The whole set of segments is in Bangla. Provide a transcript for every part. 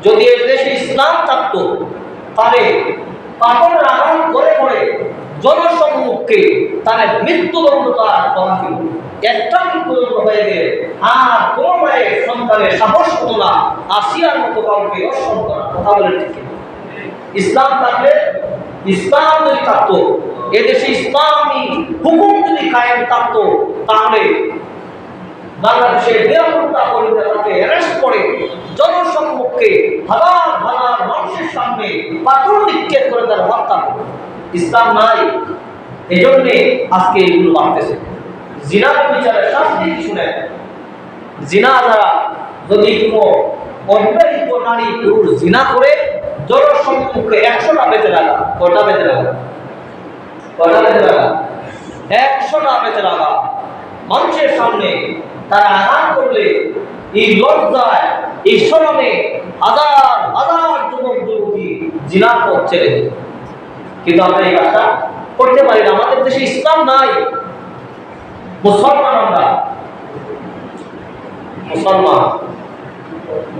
যদি এ দেশে ইসলাম থাকতো তাহলে পাথরের আঘাত করে করে জনসম্মুখে তাদের মৃত্যুদণ্ড তার করা ছিল। একটা মৃত্যুদণ্ড হয়ে গেলে আর কোন মায়ের সন্তানের সাহস হতো না আসিয়ার মতো কাউকে অসম্মান করা। কথা বলে ঠিক ইসলাম থাকলে, ইসলাম যদি থাকতো, এদেশে ইসলামী হুকুম যদি কায়েম থাকতো, তাহলে বাংলাদেশের নিরাপত্তা কর্মীরা তাকে অ্যারেস্ট করে জনসম্মুখে হাজার হাজার মানুষের সামনে পাথর নিক্ষেপ করে তারা হত্যা করে। ইসলাম নাই, এই জন্যে আজকে এগুলো বাড়তেছে। জিনার বিচারের শাস্তি কিছু নেই। জিনা দ্বারা যদি কোনো অবিবাহিত নারী পুরুষ জিনা করে জনসম্মুখে 100টা বেঁচে রাখা, কটা বেঁচে রাখা? কটা বেঁচে রাখা? 100টা বেঁচে রাখা। মানুষের সামনে তারা আঘাত করলে এই লজ্জায়, এই শরমে হাজার হাজার যুবক যুবতী জিনার পথ ছেড়ে দেয়। কিন্তু আমরা এই কাজটা করতে পারি না। আমাদের দেশে ইসলাম নাই, মুসলমান আমরা। মুসলমান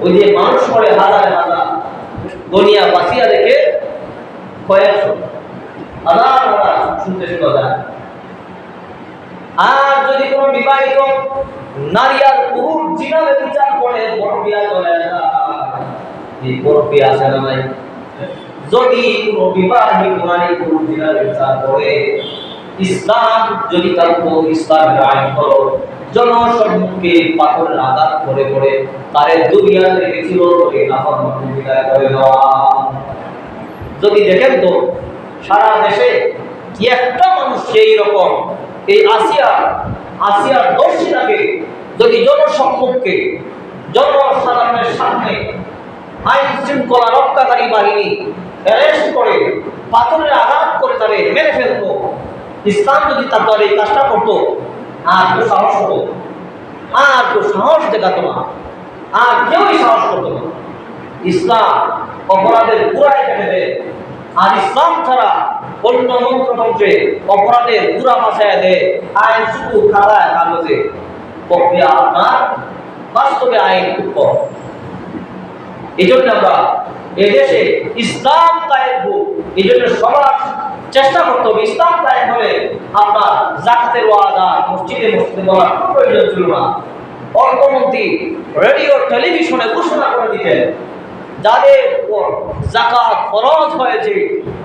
ওই যে মানুষ করে হাজার হাজার গনিয়া বাসিয়া দেখে কয়েকশো হাজার হাজার শুনতে শোনা যায়। আর যদি কোনো বিবাহিত নারী আর পুরুষ জিনারে বিচার করে বড় বিয়া করে না, এই বড় বিয়া আছে না নাই? যদি কোনো বিবাহিত নারী পুরুষ জিনারে বিচার করে, ইসলাম যদি থাকতো, ইসলামের আইন হলো জনসম্মুখে পাথরের আঘাত করে করে তারে দুনিয়া থেকে চিরতরে নাফরমানি বিদায় করে দেওয়া। যদি দেখেন তো সারা দেশে একটা মানুষ সেই রকম এই আসিয়ার দর্শিতাকে যদি জনসম্মুখে জনসাধারণের সামনে আইন শৃঙ্খলা রক্ষাকারী বাহিনী অ্যারেস্ট করে পাথরের আঘাত করে তারে মেরে ফেলতো, ইসলাম যদি তার এই কাজটা করতো, আর কেউ সাহস হতো, আর কেউ সাহস দেখাতো না, আর কেউই সাহস করতো না। ইসলাম অপরাধের পুরাই কেটে দেয়। আর ইসলাম ছাড়া অন্য মন্ত্রতন্ত্রে অপরাধের পুরা বাঁচায় দেয়। আইন শুধু খাতায় কাগজে, প্রক্রিয়া আপনার বাস্তবে আইন খুব কম। এই জন্য আমরা এদেশে ইসলাম কায়েম হোক, এই জন্য সবার চেষ্টা করতে হবে। ইসলাম কায়েম হলে আপনার যাকাতের ওয়াদা মসজিদে মসজিদে বলার কোনো প্রয়োজন ছিল না। অর্থমন্ত্রী রেডিও টেলিভিশনে ঘোষণা করে দিতেন যাদের উপর যাকাত ফরজ হয়েছে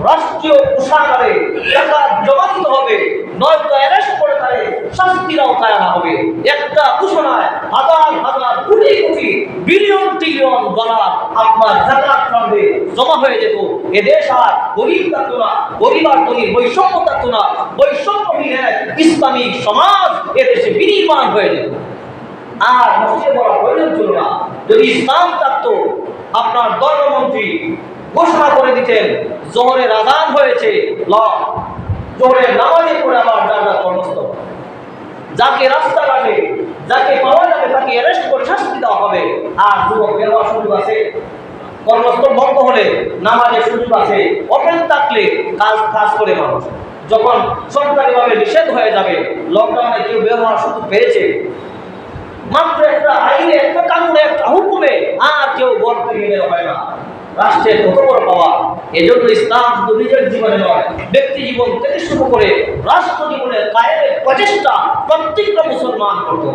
রাষ্ট্রীয় কোষাগারে যাকাত জমা দিতে হবে, নয়তো অ্যারেস্ট করে তারে শাস্তির আওতায় আনা হবে। একটা ঘোষণায় হাজার হাজার crore crore billion trillion dollar আপনার যাকাত ফান্ডে জমা হয়ে যেত। এদেশ আর গরিব থাকতো না, গরিব আর ধনীর বৈষম্য থাকতো না, বৈষম্যহীন ইসলামিক সমাজ এদেশে বিনির্মাণ হয়ে যেত। আর মসজিদে বলার প্রয়োজন ছিল না। যদি ইসলাম থাকতো, আপনার ধর্মমন্ত্রী ঘোষণা করে দিতেন জোহরের আযান হয়েছে, জোহরের নামাজে পড়ে আবার যারা কর্মস্থল, যাকে রাস্তাঘাটে যাকে পাওয়া যাবে তাকে অ্যারেস্ট করে শাস্তি দেওয়া হবে। আর যুবক বেরোয়ার সুযোগ আছে, কর্মস্থল বন্ধ হলে নামাজের সুযোগ আছে, ওপেন থাকলে কাজ করে মানুষ। যখন সরকারিভাবে নিষেধ হয়ে যাবে, লকডাউনে কেউ বের হওয়ার সুযোগ পেয়েছে, মাত্র একটা আইনে, একটা কানুনে, একটা হুকুমে আর কেউ ঘর থেকে বের হয় না। রাষ্ট্রের কত বড় পাওয়া! এজন্য ইসলাম শুধু নিজের জীবনে নয়, ব্যক্তি জীবন থেকে শুরু করে রাষ্ট্র জীবনের কায়েমের প্রচেষ্টা প্রত্যেকটা মুসলমান করত।